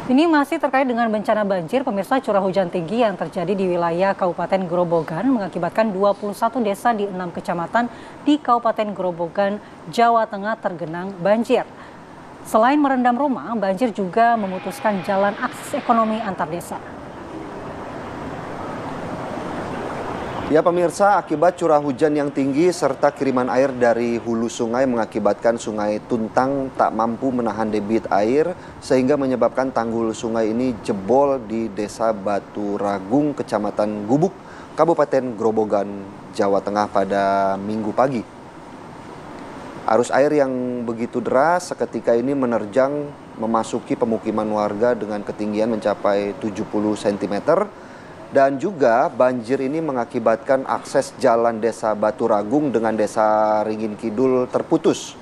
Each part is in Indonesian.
Ini masih terkait dengan bencana banjir, pemirsa. Curah hujan tinggi yang terjadi di wilayah Kabupaten Grobogan mengakibatkan 21 desa di 6 kecamatan di Kabupaten Grobogan, Jawa Tengah tergenang banjir. Selain merendam rumah, banjir juga memutuskan jalan akses ekonomi antar desa. Ya pemirsa, akibat curah hujan yang tinggi serta kiriman air dari hulu sungai mengakibatkan sungai Tuntang tak mampu menahan debit air sehingga menyebabkan tanggul sungai ini jebol di Desa Batu Ragung, Kecamatan Gubuk, Kabupaten Grobogan, Jawa Tengah pada Minggu pagi. Arus air yang begitu deras seketika ini menerjang memasuki pemukiman warga dengan ketinggian mencapai 70 cm. Dan juga banjir ini mengakibatkan akses jalan Desa Batu Ragung dengan Desa Ringin Kidul terputus.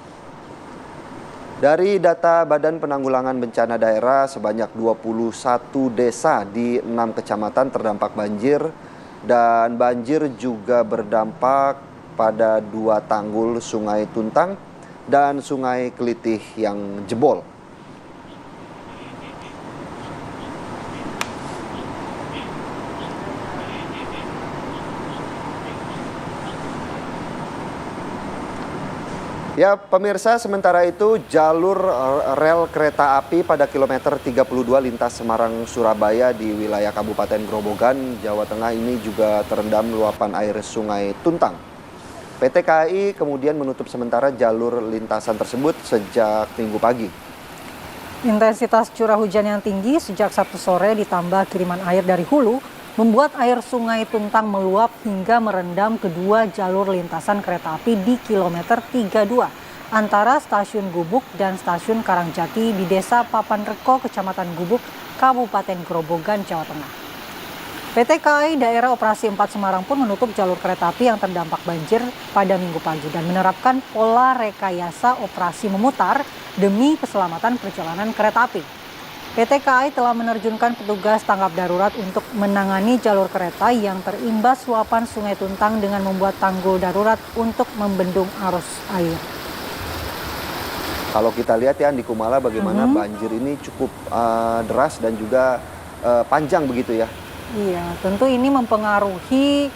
Dari data Badan Penanggulangan Bencana Daerah, sebanyak 21 desa di 6 kecamatan terdampak banjir. Dan banjir juga berdampak pada 2 tanggul Sungai Tuntang dan Sungai Kelitih yang jebol. Ya pemirsa, sementara itu jalur rel kereta api pada kilometer 32 lintas Semarang-Surabaya di wilayah Kabupaten Grobogan, Jawa Tengah ini juga terendam luapan air Sungai Tuntang. PT KAI kemudian menutup sementara jalur lintasan tersebut sejak Minggu pagi. Intensitas curah hujan yang tinggi sejak Sabtu sore ditambah kiriman air dari hulu membuat air Sungai Tuntang meluap hingga merendam kedua jalur lintasan kereta api di kilometer 32 antara Stasiun Gubuk dan Stasiun Karangjati di Desa Papanreko, Kecamatan Gubuk, Kabupaten Grobogan, Jawa Tengah. PT KAI Daerah Operasi 4 Semarang pun menutup jalur kereta api yang terdampak banjir pada Minggu pagi dan menerapkan pola rekayasa operasi memutar demi keselamatan perjalanan kereta api. PT KAI telah menerjunkan petugas tanggap darurat untuk menangani jalur kereta yang terimbas luapan Sungai Tuntang dengan membuat tanggul darurat untuk membendung arus air. Kalau kita lihat ya di Kumala bagaimana banjir ini cukup deras dan juga panjang begitu ya. Iya, tentu ini mempengaruhi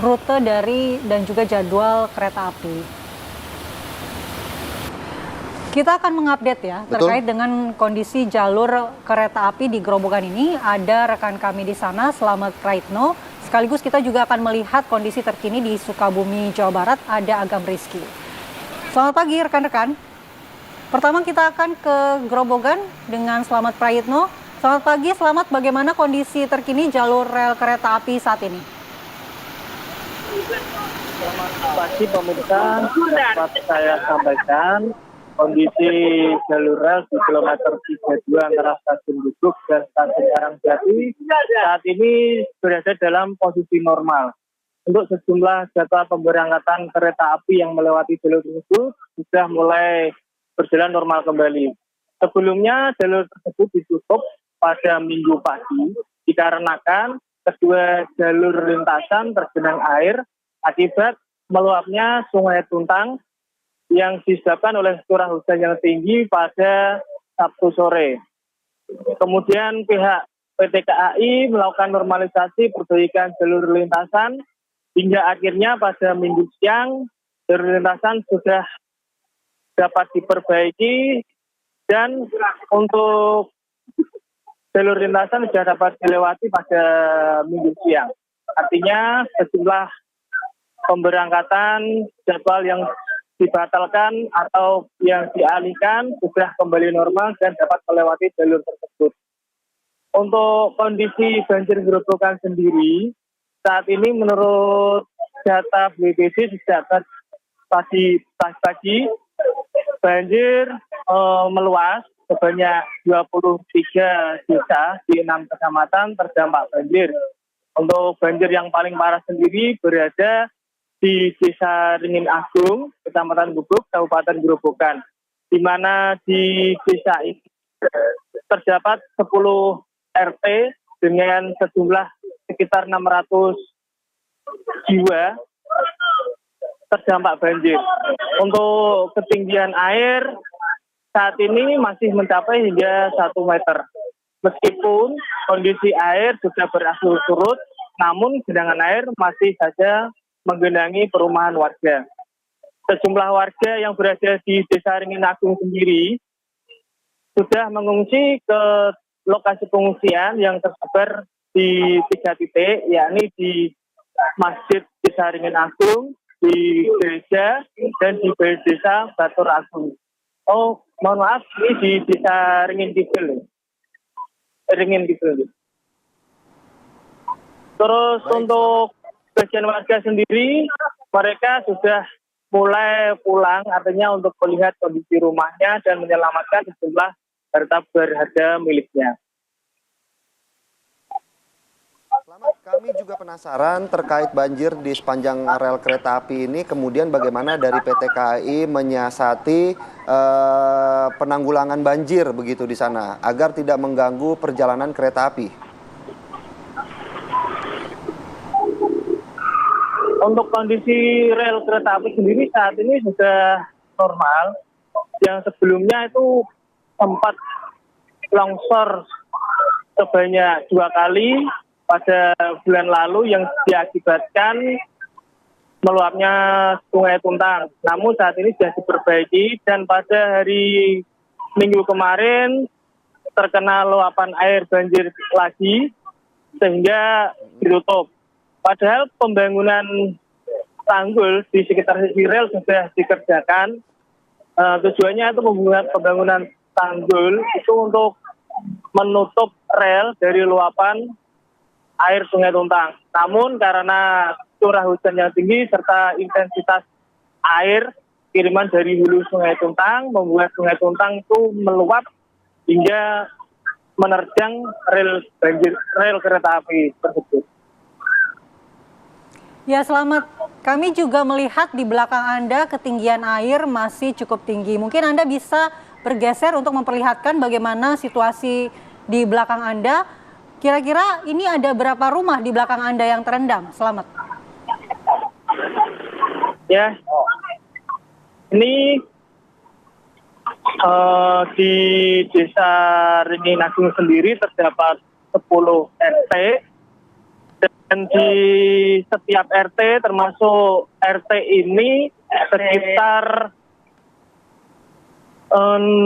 rute dari dan juga jadwal kereta api. Kita akan mengupdate ya. Betul. Terkait dengan kondisi jalur kereta api di Grobogan ini. Ada rekan kami di sana, Selamat Praitno. Sekaligus kita juga akan melihat kondisi terkini di Sukabumi, Jawa Barat. Ada Agam Rizky. Selamat pagi rekan-rekan. Pertama kita akan ke Grobogan dengan Selamat Praitno. Selamat pagi, Selamat. Bagaimana kondisi terkini jalur rel kereta api saat ini? Selamat pagi pemirsa, dapat saya sampaikan kondisi jalur rel di kilometer 32 antara Stasiun Gubuk dan Stasiun Karangjati saat ini berada dalam posisi normal. Untuk sejumlah jadwal pemberangkatan kereta api yang melewati jalur itu sudah mulai berjalan normal kembali. Sebelumnya jalur tersebut ditutup pada Minggu pagi dikarenakan kedua jalur lintasan tergenang air akibat meluapnya Sungai Tuntang yang disebabkan oleh curah hujan yang tinggi pada Sabtu sore. Kemudian pihak PT KAI melakukan normalisasi perbaikan jalur lintasan hingga akhirnya pada Minggu siang jalur lintasan sudah dapat diperbaiki dan untuk jalur lintasan sudah dapat dilewati pada Minggu siang. Artinya sejumlah pemberangkatan jadwal yang dibatalkan atau yang dialihkan sudah kembali normal dan dapat melewati jalur tersebut. Untuk kondisi banjir Grobogan sendiri, saat ini menurut data BPBD sejak pagi banjir meluas sebanyak 23 desa di 6 kecamatan terdampak banjir. Untuk banjir yang paling parah sendiri berada di Desa Ringin Agung, Kecamatan Gubuk, Kabupaten Grobogan, di mana di desa ini terdapat 10 RT dengan sejumlah sekitar 600 jiwa terdampak banjir. Untuk ketinggian air saat ini masih mencapai hingga 1 meter. meskipun kondisi air sudah berangsur surut, namun genangan air masih saja menggenangi perumahan warga. Sejumlah warga yang berada di Desa Ringin Agung sendiri sudah mengungsi ke lokasi pengungsian yang tersebar di 3 titik, yakni di Masjid Desa Ringin Agung, di gereja, dan di Desa Batur Agung. Oh, mohon maaf, ini di Desa Ringin Kidul. Terus Baik, untuk bagian warga sendiri, mereka sudah mulai pulang, artinya untuk melihat kondisi rumahnya dan menyelamatkan sejumlah harta berharga miliknya. Selamat, kami juga penasaran terkait banjir di sepanjang rel kereta api ini. Kemudian bagaimana dari PT KAI menyiasati penanggulangan banjir begitu di sana agar tidak mengganggu perjalanan kereta api. Untuk kondisi rel kereta api sendiri saat ini sudah normal. Yang sebelumnya itu sempat longsor sebanyak 2 kali pada bulan lalu yang diakibatkan meluapnya Sungai Tuntang. Namun saat ini sudah diperbaiki dan pada hari Minggu kemarin terkena luapan air banjir lagi sehingga ditutup. Padahal pembangunan tanggul di sekitar sisi rel sudah dikerjakan. Tujuannya itu pembangunan tanggul itu untuk menutup rel dari luapan air Sungai Tuntang. Namun karena curah hujan yang tinggi serta intensitas air kiriman dari hulu Sungai Tuntang membuat Sungai Tuntang itu meluap hingga menerjang rel kereta api tersebut. Ya, selamat. Kami juga melihat di belakang Anda ketinggian air masih cukup tinggi. Mungkin Anda bisa bergeser untuk memperlihatkan bagaimana situasi di belakang Anda. Kira-kira ini ada berapa rumah di belakang Anda yang terendam? Selamat. Ya, ini di Desa Ringin Agung sendiri terdapat 10 RT. Dan di setiap RT termasuk RT ini sekitar 60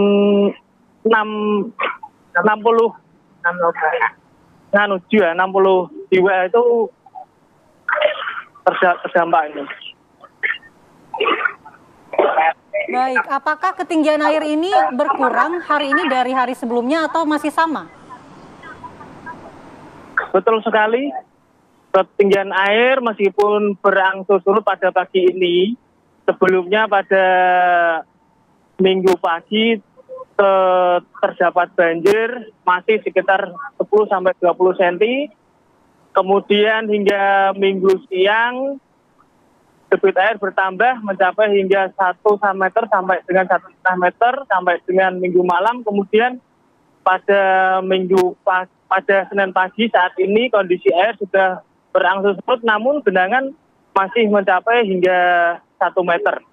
jiwa itu terdampak ini. Baik, apakah ketinggian air ini berkurang hari ini dari hari sebelumnya atau masih sama? Betul sekali. Ketinggian air meskipun berangsur surut pada pagi ini, sebelumnya pada Minggu pagi terdapat banjir masih sekitar 10-20 cm. Kemudian hingga Minggu siang debit air bertambah mencapai hingga 1 meter sampai dengan 1,5 meter sampai dengan Minggu malam. Kemudian pada Senin pagi saat ini kondisi air sudah berangsur surut, namun genangan masih mencapai hingga 1 meter.